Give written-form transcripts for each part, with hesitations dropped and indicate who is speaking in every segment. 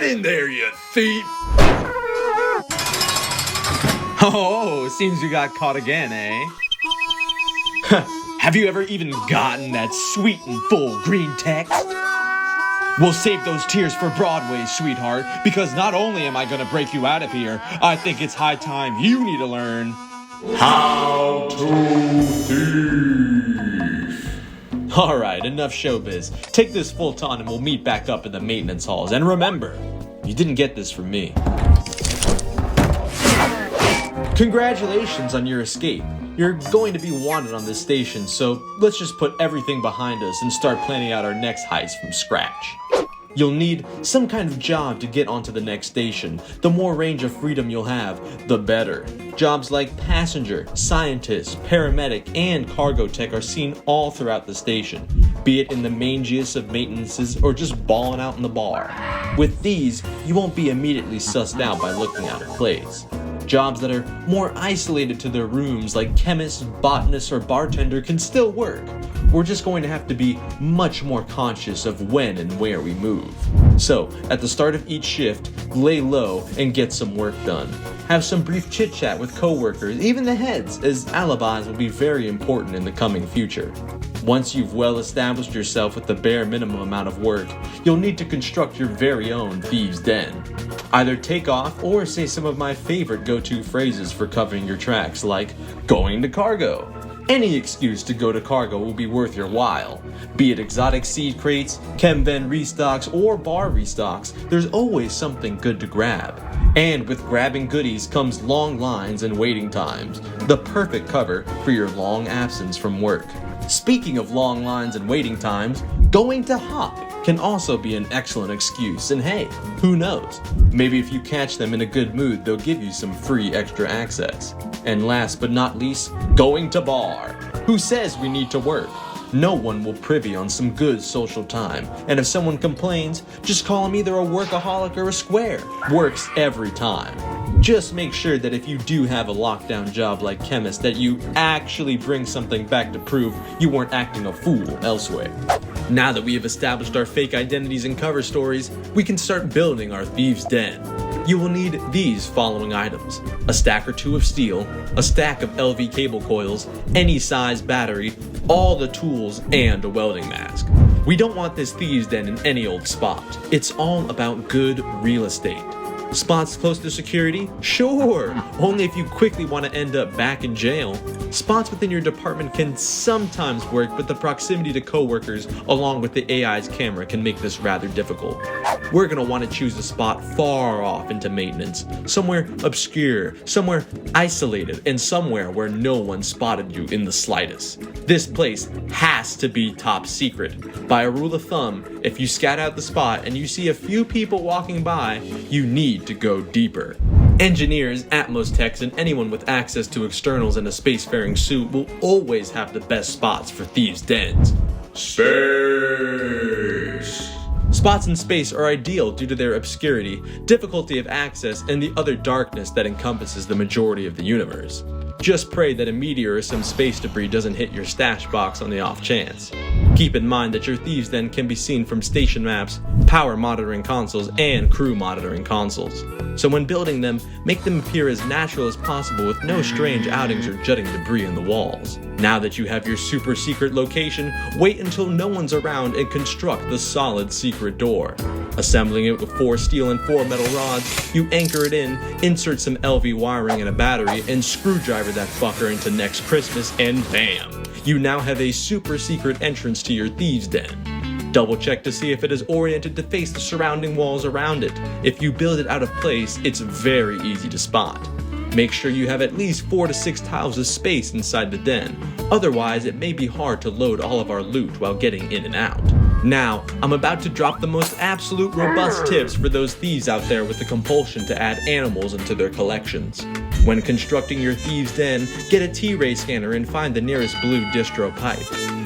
Speaker 1: Get in there, you thief! Oh, seems you got caught again, eh? Have you ever even gotten that sweet and full green text? We'll save those tears for Broadway, sweetheart, because not only am I gonna break you out of here, I think it's high time you need to learn how to thieve. Alright, enough showbiz. Take this full-ton and we'll meet back up in the maintenance halls. And remember, you didn't get this from me. Congratulations on your escape. You're going to be wanted on this station, so let's just put everything behind us and start planning out our next heist from scratch. You'll need some kind of job to get onto the next station. The more range of freedom you'll have, the better. Jobs like passenger, scientist, paramedic, and cargo tech are seen all throughout the station, be it in the mangiest of maintenances or just balling out in the bar. With these, you won't be immediately sussed out by looking at a place. Jobs that are more isolated to their rooms, like chemist, botanist, or bartender, can still work. We're just going to have to be much more conscious of when and where we move. So, at the start of each shift, lay low and get some work done. Have some brief chit-chat with coworkers, even the heads, as alibis will be very important in the coming future. Once you've well established yourself with the bare minimum amount of work, you'll need to construct your very own Thieves Den. Either take off or say some of my favorite go-to phrases for covering your tracks, like going to cargo. Any excuse to go to cargo will be worth your while. Be it exotic seed crates, chem vent restocks, or bar restocks, there's always something good to grab. And with grabbing goodies comes long lines and waiting times, the perfect cover for your long absence from work. Speaking of long lines and waiting times, going to hop can also be an excellent excuse, and hey, who knows? Maybe if you catch them in a good mood, they'll give you some free extra access. And last but not least, going to bar. Who says we need to work? No one will privy on some good social time, and if someone complains, just call them either a workaholic or a square. Works every time. Just make sure that if you do have a lockdown job like chemist, that you actually bring something back to prove you weren't acting a fool elsewhere. Now that we have established our fake identities and cover stories, we can start building our Thieves Den. You will need these following items: a stack or two of steel, a stack of LV cable coils, any size battery, all the tools, and a welding mask. We don't want this Thieves Den in any old spot. It's all about good real estate. Spots close to security? Sure, only if you quickly want to end up back in jail. Spots within your department can sometimes work, but the proximity to coworkers along with the AI's camera can make this rather difficult. We're going to want to choose a spot far off into maintenance, somewhere obscure, somewhere isolated, and somewhere where no one spotted you in the slightest. This place has to be top secret. By a rule of thumb, if you scout out the spot and you see a few people walking by, you need to go deeper. Engineers, Atmos techs, and anyone with access to externals and a spacefaring suit will always have the best spots for Thieves Dens. Space! Spots in space are ideal due to their obscurity, difficulty of access, and the utter darkness that encompasses the majority of the universe. Just pray that a meteor or some space debris doesn't hit your stash box on the off chance. Keep in mind that your Thieves Den can be seen from station maps, power monitoring consoles, and crew monitoring consoles. So when building them, make them appear as natural as possible with no strange outings or jutting debris in the walls. Now that you have your super secret location, wait until no one's around and construct the solid secret door. Assembling it with 4 steel and 4 metal rods, you anchor it in, insert some LV wiring and a battery, and screwdriver that fucker into next Christmas, and bam! You now have a super secret entrance to your Thieves Den. Double check to see if it is oriented to face the surrounding walls around it. If you build it out of place, it's very easy to spot. Make sure you have at least 4 to 6 tiles of space inside the den, otherwise it may be hard to load all of our loot while getting in and out. Now, I'm about to drop the most absolute robust tips for those thieves out there with the compulsion to add animals into their collections. When constructing your Thieves Den, get a T-ray scanner and find the nearest blue distro pipe.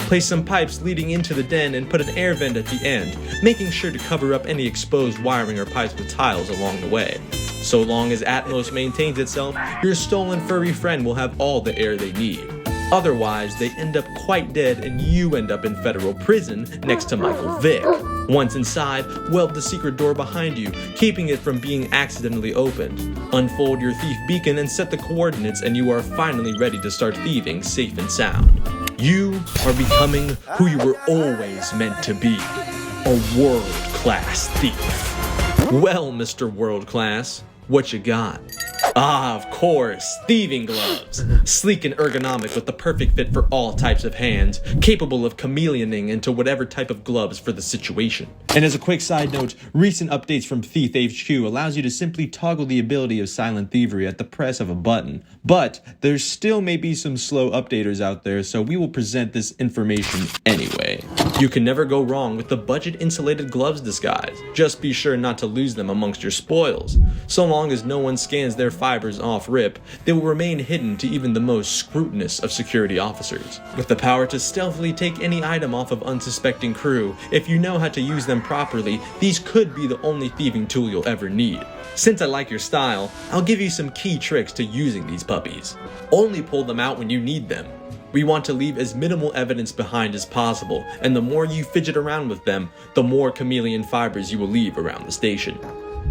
Speaker 1: Place some pipes leading into the den and put an air vent at the end, making sure to cover up any exposed wiring or pipes with tiles along the way. So long as Atmos maintains itself, your stolen furry friend will have all the air they need. Otherwise, they end up quite dead and you end up in federal prison next to Michael Vick. Once inside, weld the secret door behind you, keeping it from being accidentally opened. Unfold your thief beacon and set the coordinates, and you are finally ready to start thieving safe and sound. You are becoming who you were always meant to be, a world-class thief. Well, Mr. World-Class, what you got? Ah, of course, Thieving Gloves. Sleek and ergonomic with the perfect fit for all types of hands, capable of chameleoning into whatever type of gloves for the situation. And as a quick side note, recent updates from Thief HQ allows you to simply toggle the ability of silent thievery at the press of a button. But there still may be some slow updaters out there, so we will present this information anyway. You can never go wrong with the budget-insulated gloves disguise. Just be sure not to lose them amongst your spoils. So long as no one scans their fibers off rip, they will remain hidden to even the most scrutinous of security officers. With the power to stealthily take any item off of unsuspecting crew, if you know how to use them properly, these could be the only thieving tool you'll ever need. Since I like your style, I'll give you some key tricks to using these puppies. Only pull them out when you need them. We want to leave as minimal evidence behind as possible, and the more you fidget around with them, the more chameleon fibers you will leave around the station.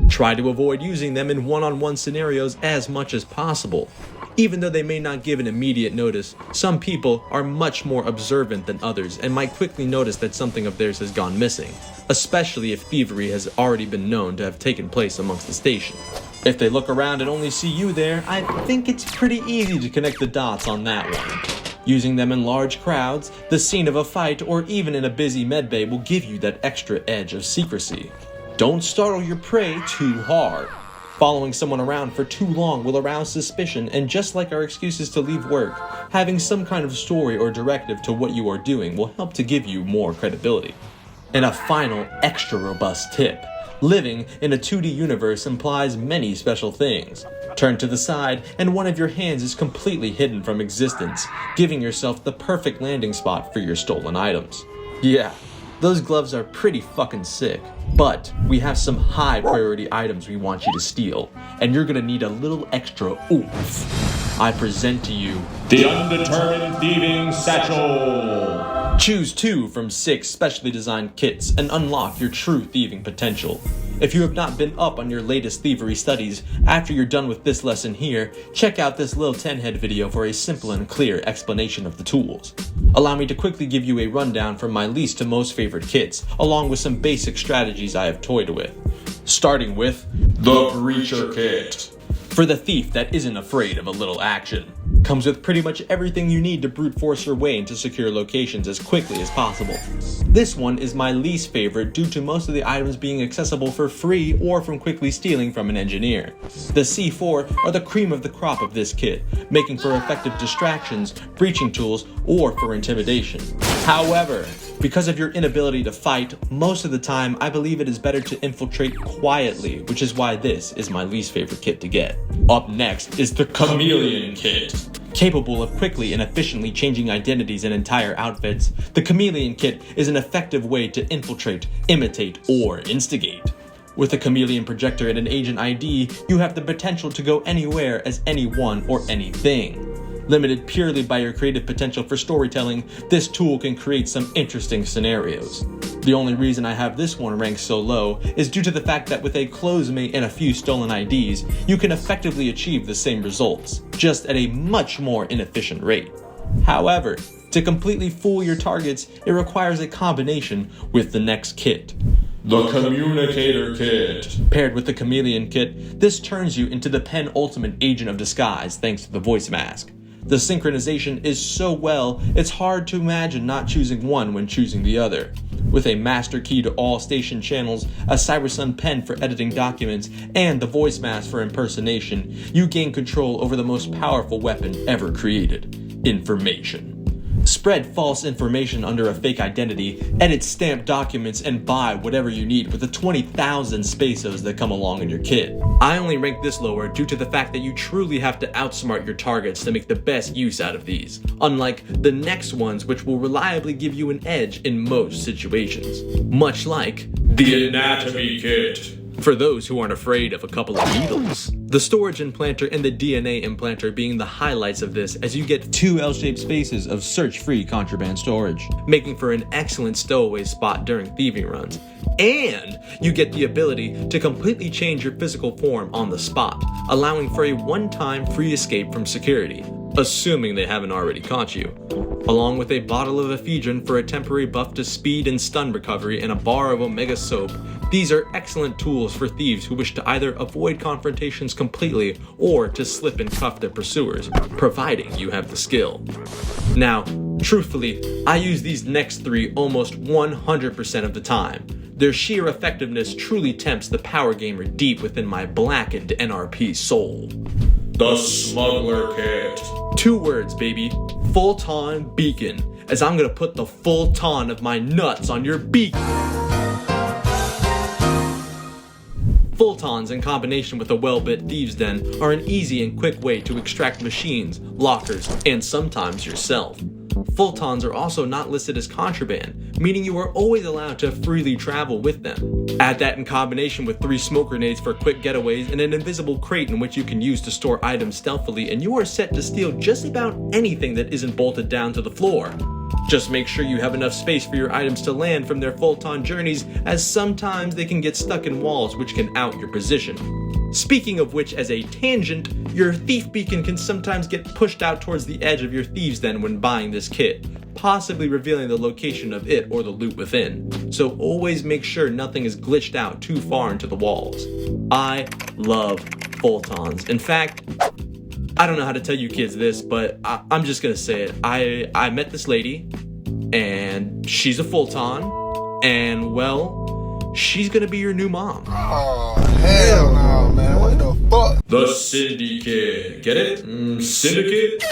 Speaker 1: Try to avoid using them in one-on-one scenarios as much as possible. Even though they may not give an immediate notice, some people are much more observant than others and might quickly notice that something of theirs has gone missing, especially if thievery has already been known to have taken place amongst the station. If they look around and only see you there, I think it's pretty easy to connect the dots on that one. Using them in large crowds, the scene of a fight, or even in a busy medbay will give you that extra edge of secrecy. Don't startle your prey too hard. Following someone around for too long will arouse suspicion, and just like our excuses to leave work, having some kind of story or directive to what you are doing will help to give you more credibility. And a final, extra robust tip. Living in a 2D universe implies many special things. Turn to the side, and one of your hands is completely hidden from existence, giving yourself the perfect landing spot for your stolen items. Yeah, those gloves are pretty fucking sick, but we have some high priority items we want you to steal, and you're gonna need a little extra oomph. I present to you the Undetermined Thieving Satchel. Choose 2 from 6 specially designed kits and unlock your true thieving potential. If you have not been up on your latest thievery studies, after you're done with this lesson here, check out this Lil 10-head video for a simple and clear explanation of the tools. Allow me to quickly give you a rundown from my least to most favorite kits, along with some basic strategies I have toyed with. Starting with the Breacher Kit. For the thief that isn't afraid of a little action. Comes with pretty much everything you need to brute force your way into secure locations as quickly as possible. This one is my least favorite due to most of the items being accessible for free or from quickly stealing from an engineer. The C4 are the cream of the crop of this kit, making for effective distractions, breaching tools, or for intimidation. However, because of your inability to fight, most of the time I believe it is better to infiltrate quietly, which is why this is my least favorite kit to get. Up next is the Chameleon Kit. Capable of quickly and efficiently changing identities and entire outfits, the Chameleon Kit is an effective way to infiltrate, imitate, or instigate. With a chameleon projector and an agent ID, you have the potential to go anywhere as anyone or anything. Limited purely by your creative potential for storytelling, this tool can create some interesting scenarios. The only reason I have this one ranked so low is due to the fact that with a clothes mate and a few stolen IDs, you can effectively achieve the same results, just at a much more inefficient rate. However, to completely fool your targets, it requires a combination with the next kit. The Communicator Kit. Paired with the Chameleon Kit, this turns you into the penultimate agent of disguise thanks to the voice mask. The synchronization is so well, it's hard to imagine not choosing one when choosing the other. With a master key to all station channels, a Cybersun pen for editing documents, and the voice mask for impersonation, you gain control over the most powerful weapon ever created: information. Spread false information under a fake identity, edit stamped documents, and buy whatever you need with the 20,000 Spaceos that come along in your kit. I only rank this lower due to the fact that you truly have to outsmart your targets to make the best use out of these, unlike the next ones which will reliably give you an edge in most situations. Much like the Anatomy Kit. for those who aren't afraid of a couple of needles. The storage implanter and the DNA implanter being the highlights of this, as you get 2 L-shaped spaces of search-free contraband storage, making for an excellent stowaway spot during thieving runs. And you get the ability to completely change your physical form on the spot, allowing for a one-time free escape from security, assuming they haven't already caught you, along with a bottle of ephedrine for a temporary buff to speed and stun recovery and a bar of Omega soap. These are excellent tools for thieves who wish to either avoid confrontations completely or to slip and cuff their pursuers, providing you have the skill. Now, truthfully, I use these next 3 almost 100% of the time. Their sheer effectiveness truly tempts the power gamer deep within my blackened NRP soul. The Smuggler Kit. 2 words, baby. Full-ton beacon, as I'm gonna put the full ton of my nuts on your beacon. Full-tons in combination with a well-bit Thieves Den are an easy and quick way to extract machines, lockers, and sometimes yourself. Full-tons are also not listed as contraband, meaning you are always allowed to freely travel with them. Add that in combination with 3 smoke grenades for quick getaways and an invisible crate in which you can use to store items stealthily, and you are set to steal just about anything that isn't bolted down to the floor. Just make sure you have enough space for your items to land from their full-ton journeys, as sometimes they can get stuck in walls which can out your position. Speaking of which, as a tangent, your thief beacon can sometimes get pushed out towards the edge of your Thieves Den when buying this kit, possibly revealing the location of it or the loot within. So always make sure nothing is glitched out too far into the walls. I love full-tons. In fact, I don't know how to tell you kids this, but I'm just gonna say it. I met this lady, and she's a full-ton, and well, she's gonna be your new mom.
Speaker 2: Oh, hell no, man. What the fuck?
Speaker 1: The Syndicate. Get it? Syndicate?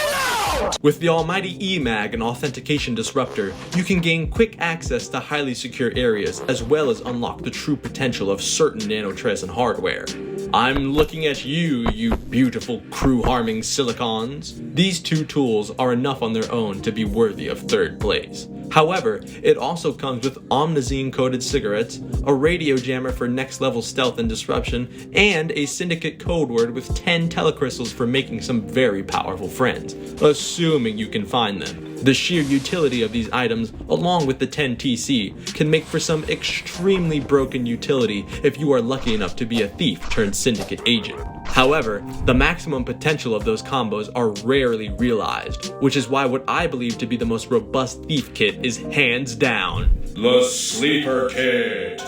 Speaker 1: With the almighty EMAG and Authentication Disruptor, you can gain quick access to highly secure areas, as well as unlock the true potential of certain nanotresin hardware. I'm looking at you, you beautiful crew-harming silicons. These 2 tools are enough on their own to be worthy of 3rd place. However, it also comes with Omnazine-coated cigarettes, a radio jammer for next-level stealth and disruption, and a syndicate code word with 10 telecrystals for making some very powerful friends, assuming you can find them. The sheer utility of these items, along with the 10 TC, can make for some extremely broken utility if you are lucky enough to be a thief turned syndicate agent. However, the maximum potential of those combos are rarely realized, which is why what I believe to be the most robust thief kit is hands down the Sleeper Kit.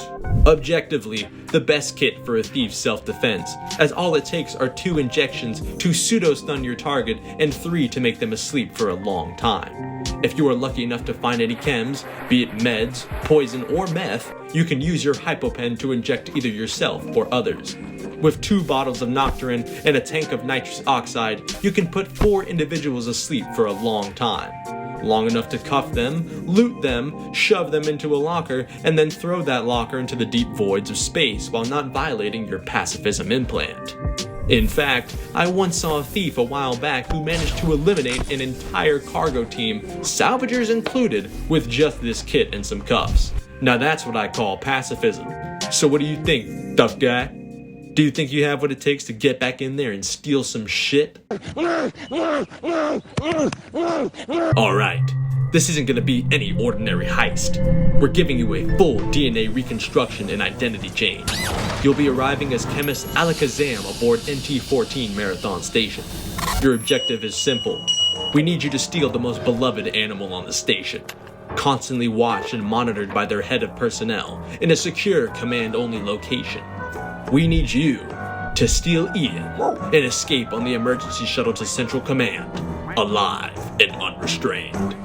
Speaker 1: Objectively, the best kit for a thief's self-defense, as all it takes are 2 injections to pseudo-stun your target and 3 to make them asleep for a long time. If you are lucky enough to find any chems, be it meds, poison, or meth, you can use your hypopen to inject either yourself or others. With 2 bottles of Nocturne and a tank of nitrous oxide, you can put 4 individuals asleep for a long time. Long enough to cuff them, loot them, shove them into a locker, and then throw that locker into the deep voids of space while not violating your pacifism implant. In fact, I once saw a thief a while back who managed to eliminate an entire cargo team, salvagers included, with just this kit and some cuffs. Now that's what I call pacifism. So what do you think, tough guy? Do you think you have what it takes to get back in there and steal some shit? Alright, this isn't gonna be any ordinary heist. We're giving you a full DNA reconstruction and identity change. You'll be arriving as chemist Alakazam aboard NT14 Marathon Station. Your objective is simple. We need you to steal the most beloved animal on the station, constantly watched and monitored by their head of personnel in a secure command-only location. We need you to steal Ian and escape on the emergency shuttle to Central Command, alive and unrestrained.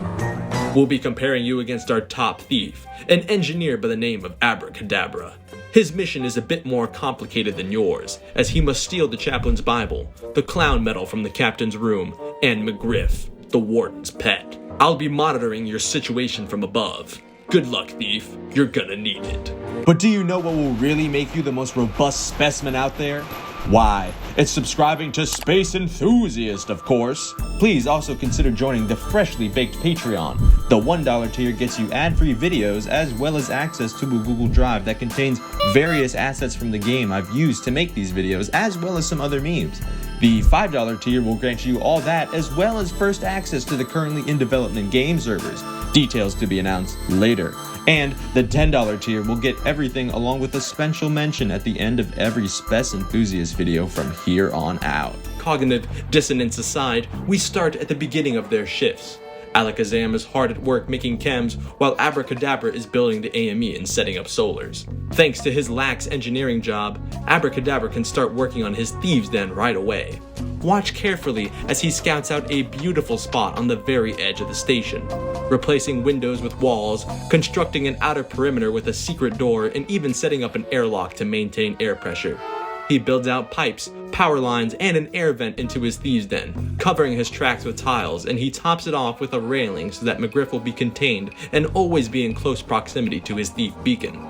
Speaker 1: We'll be comparing you against our top thief, an engineer by the name of Abracadabra. His mission is a bit more complicated than yours, as he must steal the chaplain's Bible, the clown medal from the captain's room, and McGriff, the warden's pet. I'll be monitoring your situation from above. Good luck, thief. You're gonna need it. But do you know what will really make you the most robust specimen out there? Why, it's subscribing to Space Enthusiast, of course. Please also consider joining the freshly baked Patreon. The $1 tier gets you ad-free videos as well as access to a Google Drive that contains various assets from the game I've used to make these videos, as well as some other memes. The $5 tier will grant you all that, as well as first access to the currently in development game servers. Details to be announced later. And the $10 tier will get everything along with a special mention at the end of every Spess Enthusiast video from here on out. Cognitive dissonance aside, we start at the beginning of their shifts. Alakazam is hard at work making chems, while Abracadabra is building the AME and setting up solars. Thanks to his lax engineering job, Abracadabra can start working on his Thieves Den right away. Watch carefully as he scouts out a beautiful spot on the very edge of the station, replacing windows with walls, constructing an outer perimeter with a secret door, and even setting up an airlock to maintain air pressure. He builds out pipes, power lines, and an air vent into his Thieves Den, covering his tracks with tiles, and he tops it off with a railing so that McGriff will be contained and always be in close proximity to his thief beacon.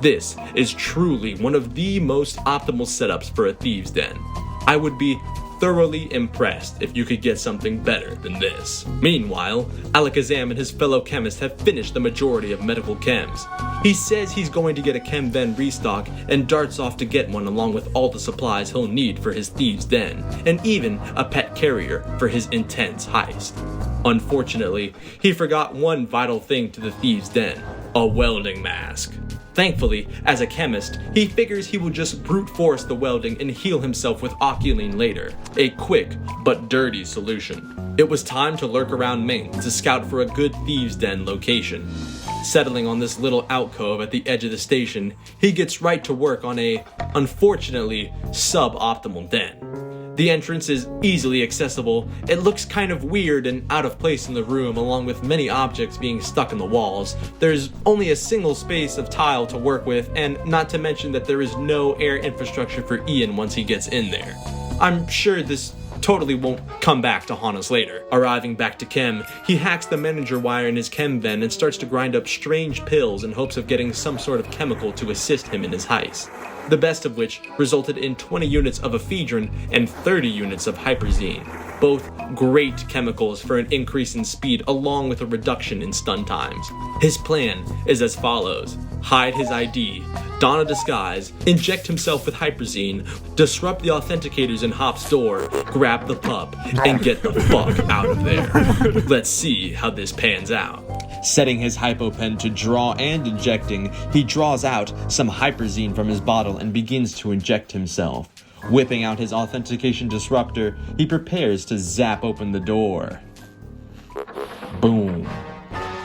Speaker 1: This is truly one of the most optimal setups for a Thieves Den. I would be thoroughly impressed if you could get something better than this. Meanwhile, Alakazam and his fellow chemists have finished the majority of medical chems. He says he's going to get a chem ven restock and darts off to get one along with all the supplies he'll need for his Thieves Den, and even a pet carrier for his intense heist. Unfortunately, he forgot one vital thing to the Thieves Den: a welding mask. Thankfully, as a chemist, he figures he will just brute force the welding and heal himself with Oculine later, a quick but dirty solution. It was time to lurk around Maine to scout for a good Thieves Den location. Settling on this little alcove at the edge of the station, he gets right to work on a, unfortunately, suboptimal den. The entrance is easily accessible. It looks kind of weird and out of place in the room, along with many objects being stuck in the walls. There's only a single space of tile to work with, and not to mention that there is no air infrastructure for Ian once he gets in there. I'm sure this totally won't come back to haunt us later. Arriving back to Chem, he hacks the manager wire in his chem ven and starts to grind up strange pills in hopes of getting some sort of chemical to assist him in his heist. The best of which resulted in 20 units of ephedrine and 30 units of hyperzine, both great chemicals for an increase in speed along with a reduction in stun times. His plan is as follows: hide his ID, don a disguise, inject himself with hyperzine, disrupt the authenticators in Hop's door, grab the pup, and get the fuck out of there. Let's see how this pans out. Setting his hypopen to draw and injecting, he draws out some hyperzine from his bottle and begins to inject himself. Whipping out his authentication disruptor, he prepares to zap open the door. Boom.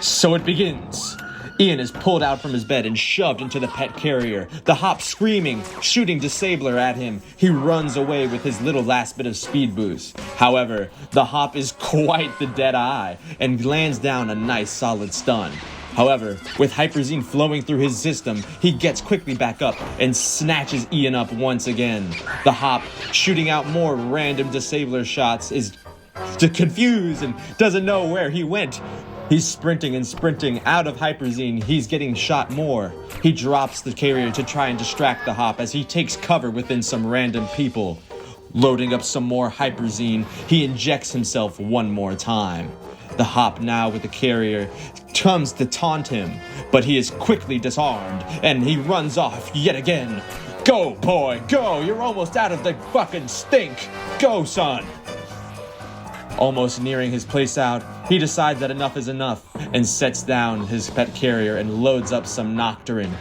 Speaker 1: So it begins. Ian is pulled out from his bed and shoved into the pet carrier, the Hop screaming, shooting Disabler at him. He runs away with his little last bit of speed boost. However, the Hop is quite the dead eye and lands down a nice solid stun. However, with hyperzine flowing through his system, he gets quickly back up and snatches Ian up once again. The Hop, shooting out more random Disabler shots, is confused and doesn't know where he went. He's sprinting and sprinting out of hyperzine. He's getting shot more. He drops the carrier to try and distract the Hop as he takes cover within some random people. Loading up some more hyperzine, he injects himself one more time. The Hop, now with the carrier, comes to taunt him, but he is quickly disarmed and he runs off yet again. Go, boy, go! You're almost out of the fucking stink! Go, son! Almost nearing his place out, he decides that enough is enough and sets down his pet carrier and loads up some Nocturne.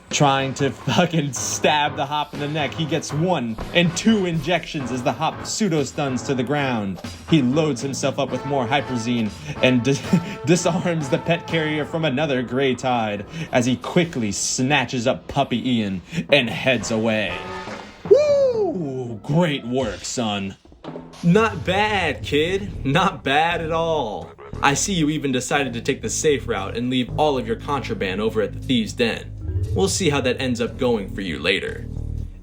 Speaker 1: Trying to fucking stab the Hop in the neck, he gets 1 and 2 injections as the Hop pseudo-stuns to the ground. He loads himself up with more hyperzine and disarms the pet carrier from another Grey Tide as he quickly snatches up Puppy Ian and heads away. Woo! Great work, son. Not bad, kid. Not bad at all. I see you even decided to take the safe route and leave all of your contraband over at the Thieves Den. We'll see how that ends up going for you later.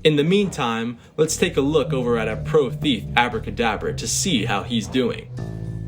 Speaker 1: In the meantime, let's take a look over at our pro thief Abracadabra to see how he's doing.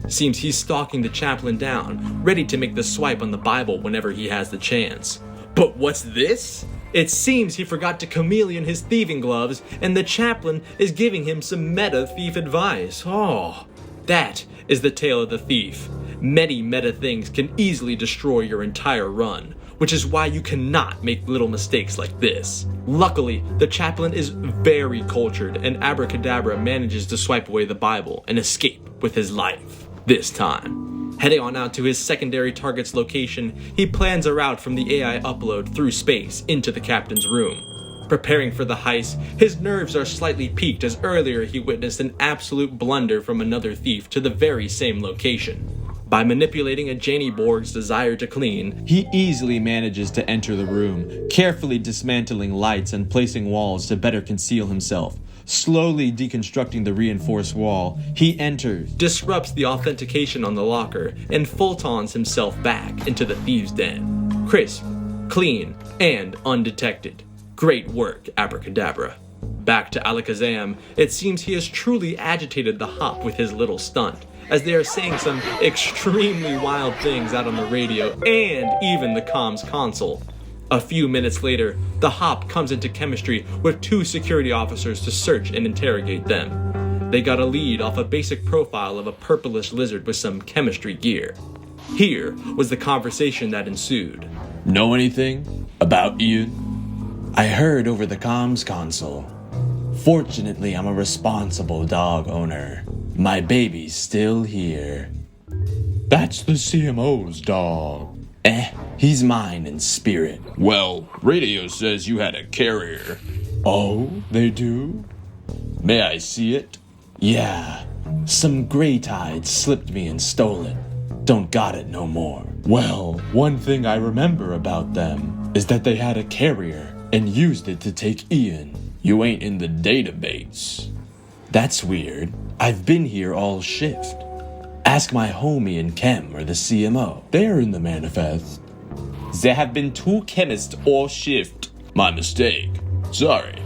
Speaker 1: Seems he's stalking the chaplain down, ready to make the swipe on the Bible whenever he has the chance. But what's this? It seems he forgot to chameleon his thieving gloves, and the chaplain is giving him some meta thief advice. Oh, that is the tale of the thief. Many meta things can easily destroy your entire run, which is why you cannot make little mistakes like this. Luckily, the chaplain is very cultured, and Abracadabra manages to swipe away the Bible and escape with his life. This time. Heading on out to his secondary target's location, he plans a route from the AI upload through space into the captain's room. Preparing for the heist, his nerves are slightly piqued as earlier he witnessed an absolute blunder from another thief to the very same location. By manipulating a Janie Borg's desire to clean, he easily manages to enter the room, carefully dismantling lights and placing walls to better conceal himself. Slowly deconstructing the reinforced wall, he enters, disrupts the authentication on the locker, and Fultons himself back into the Thieves Den. Crisp, clean, and undetected. Great work, Abracadabra. Back to Alakazam, it seems he has truly agitated the Hop with his little stunt, as they are saying some extremely wild things out on the radio and even the comms console. A few minutes later, the Hop comes into chemistry with 2 security officers to search and interrogate them. They got a lead off a basic profile of a purplish lizard with some chemistry gear. Here was the conversation that ensued.
Speaker 3: Know anything about Ian?
Speaker 4: I heard over the comms console. Fortunately, I'm a responsible dog owner. My baby's still here.
Speaker 3: That's the CMO's dog.
Speaker 4: He's mine in spirit.
Speaker 3: Well, radio says you had a carrier.
Speaker 4: Oh, they do?
Speaker 3: May I see it?
Speaker 4: Yeah. Some gray tides slipped me and stole it. Don't got it no more.
Speaker 3: Well, one thing I remember about them is that they had a carrier and used it to take Ian. You ain't in the database.
Speaker 4: That's weird. I've been here all shift. Ask my homie and Chem or the CMO.
Speaker 3: They're in the manifest.
Speaker 4: There have been 2 chemists all shift.
Speaker 3: My mistake. Sorry.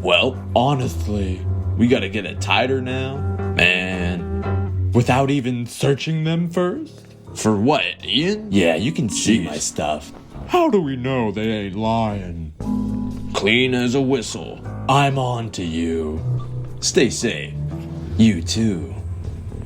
Speaker 4: Well, honestly, we gotta get it tighter now.
Speaker 3: Man. Without even searching them first?
Speaker 4: For what, Ian? Yeah, you can see
Speaker 3: Jeez.
Speaker 4: my stuff.
Speaker 3: How do we know they ain't lying?
Speaker 4: Clean as a whistle. I'm on to you. Stay safe. You too.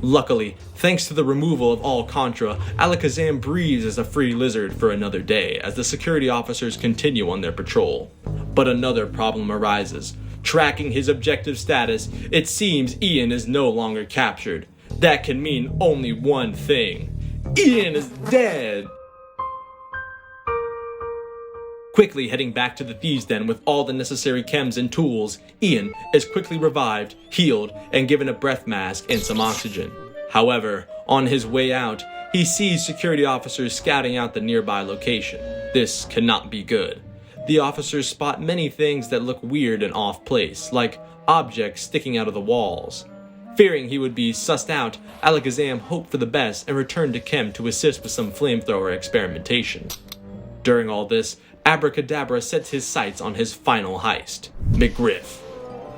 Speaker 1: Luckily, thanks to the removal of all Contra, Alakazam breathes as a free lizard for another day as the security officers continue on their patrol. But another problem arises. Tracking his objective status, it seems Ian is no longer captured. That can mean only one thing. Ian is dead! Quickly heading back to the Thieves Den with all the necessary chems and tools, Ian is quickly revived, healed, and given a breath mask and some oxygen. However, on his way out, he sees security officers scouting out the nearby location. This cannot be good. The officers spot many things that look weird and off place, like objects sticking out of the walls. Fearing he would be sussed out, Alakazam hoped for the best and returned to Chem to assist with some flamethrower experimentation. During all this, Abracadabra sets his sights on his final heist, McGriff.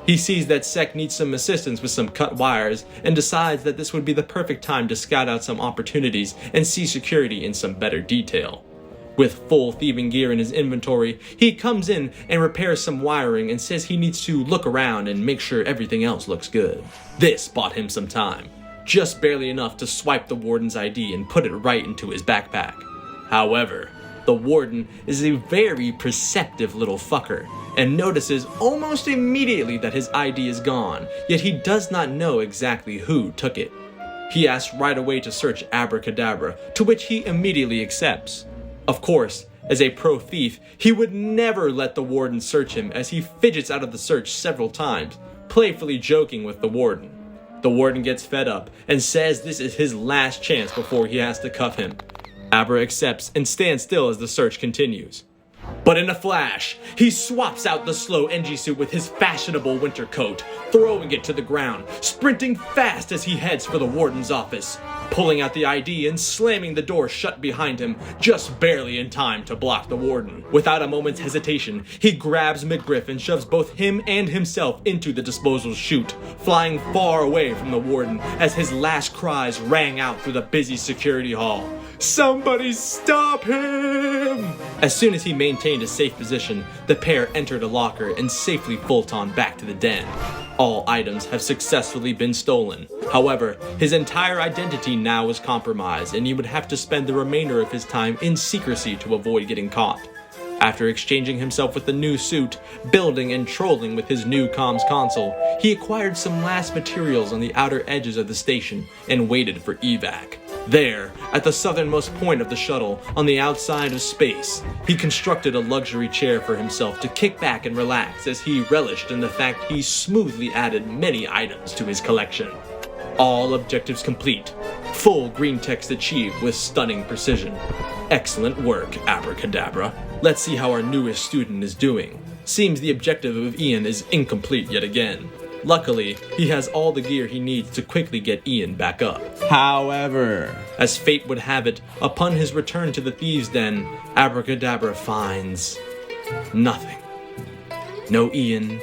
Speaker 1: He sees that Sec needs some assistance with some cut wires and decides that this would be the perfect time to scout out some opportunities and see security in some better detail. With full thieving gear in his inventory, he comes in and repairs some wiring and says he needs to look around and make sure everything else looks good. This bought him some time, just barely enough to swipe the warden's ID and put it right into his backpack. However, the warden is a very perceptive little fucker and notices almost immediately that his ID is gone, yet he does not know exactly who took it. He asks right away to search Abracadabra, to which he immediately accepts. Of course, as a pro thief, he would never let the warden search him as he fidgets out of the search several times, playfully joking with the warden. The warden gets fed up and says this is his last chance before he has to cuff him. Abra accepts and stands still as the search continues. But in a flash, he swaps out the slow NG suit with his fashionable winter coat, throwing it to the ground, sprinting fast as he heads for the warden's office, pulling out the ID and slamming the door shut behind him, just barely in time to block the warden. Without a moment's hesitation, he grabs McGriff and shoves both him and himself into the disposal chute, flying far away from the warden as his last cries rang out through the busy security hall. Somebody stop him! As soon as he maintained gained a safe position, the pair entered a locker and safely bolt-on back to the den. All items have successfully been stolen. However, his entire identity now was compromised, and he would have to spend the remainder of his time in secrecy to avoid getting caught. After exchanging himself with the new suit, building and trolling with his new comms console, he acquired some last materials on the outer edges of the station and waited for evac. There, at the southernmost point of the shuttle, on the outside of space, he constructed a luxury chair for himself to kick back and relax as he relished in the fact he smoothly added many items to his collection. All objectives complete. Full green text achieved with stunning precision. Excellent work, Abracadabra. Let's see how our newest student is doing. Seems the objective of Ian is incomplete yet again. Luckily, he has all the gear he needs to quickly get Ian back up.
Speaker 4: However,
Speaker 1: As fate would have it, upon his return to the Thieves Den, Abracadabra finds nothing. No Ian,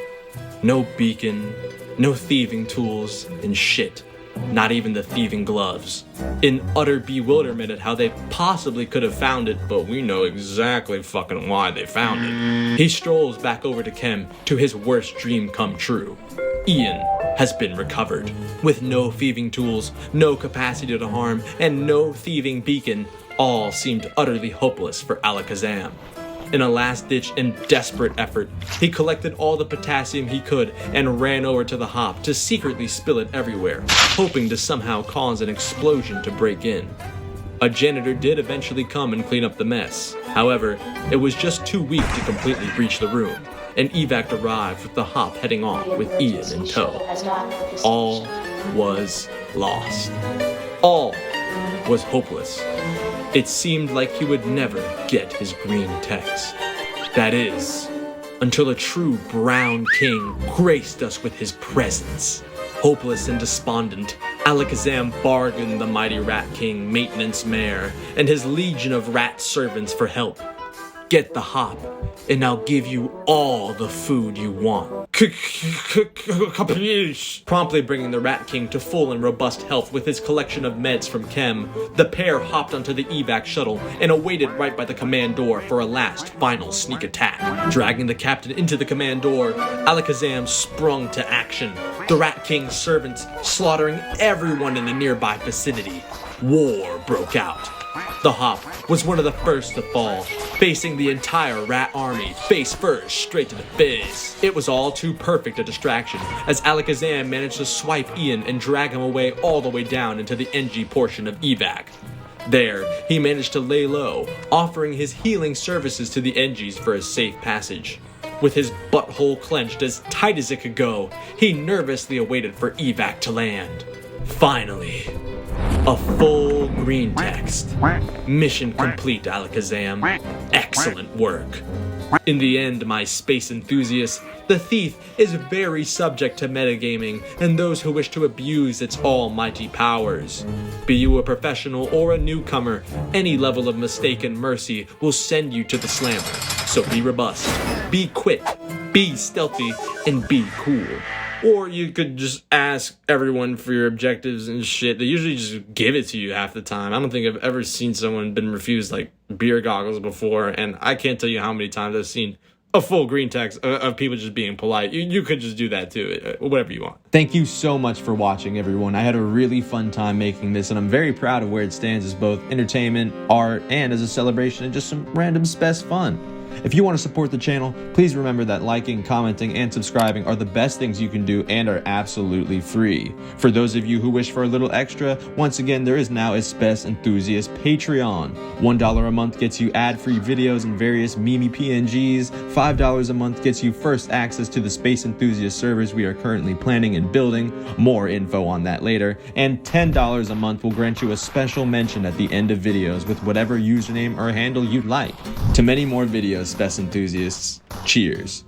Speaker 1: no beacon, no thieving tools, and shit. Not even the thieving gloves. In utter bewilderment at how they possibly could have found it, but we know exactly fucking why they found it. He strolls back over to Kem to his worst dream come true. Ian has been recovered. With no thieving tools, no capacity to harm, and no thieving beacon, all seemed utterly hopeless for Alakazam. In a last-ditch and desperate effort, he collected all the potassium he could and ran over to the hop to secretly spill it everywhere, hoping to somehow cause an explosion to break in. A janitor did eventually come and clean up the mess. However, it was just too weak to completely breach the room, and evac arrived with the hop heading off with Ian in tow. All was lost. All was hopeless. It seemed like he would never get his green text. That is, until a true brown king graced us with his presence. Hopeless and despondent, Alakazam bargained the mighty Rat King maintenance mare and his legion of rat servants for help. Get the hop, and I'll give you all the food you want. Capiche? Promptly bringing the Rat King to full and robust health with his collection of meds from Kem, the pair hopped onto the evac shuttle and awaited right by the command door for a last, final sneak attack. Dragging the captain into the command door, Alakazam sprung to action, the Rat King's servants slaughtering everyone in the nearby vicinity. War broke out. The hop was one of the first to fall, facing the entire rat army face first straight to the face. It was all too perfect a distraction as Alakazam managed to swipe Ian and drag him away all the way down into the NG portion of evac. There, he managed to lay low, offering his healing services to the NGs for a safe passage. With his butthole clenched as tight as it could go, he nervously awaited for evac to land. Finally, a full green text. Mission complete, Alakazam. Excellent work. In the end, my space enthusiast, the thief is very subject to metagaming and those who wish to abuse its almighty powers. Be you a professional or a newcomer, any level of mistaken mercy will send you to the slammer. So be robust, be quick, be stealthy, and be cool. Or you could just ask everyone for your objectives and shit. They usually just give it to you half the time. I don't think I've ever seen someone been refused like beer goggles before, and I can't tell you how many times I've seen a full green text of people just being polite. You could just do that too, whatever you want.
Speaker 4: thank you so much for watching, everyone. I had a really fun time making this, and I'm very proud of where it stands as both entertainment, art, and as a celebration and just some random Spess fun. If you want to support the channel, please remember that liking, commenting, and subscribing are the best things you can do and are absolutely free. For those of you who wish for a little extra, once again, there is now a Spess Enthusiast Patreon. $1 a month gets you ad-free videos and various meme PNGs. $5 a month gets you first access to the Space Enthusiast servers we are currently planning and building. More info on that later. And $10 a month will grant you a special mention at the end of videos with whatever username or handle you'd like. To many more videos, Spess Enthusiasts, cheers.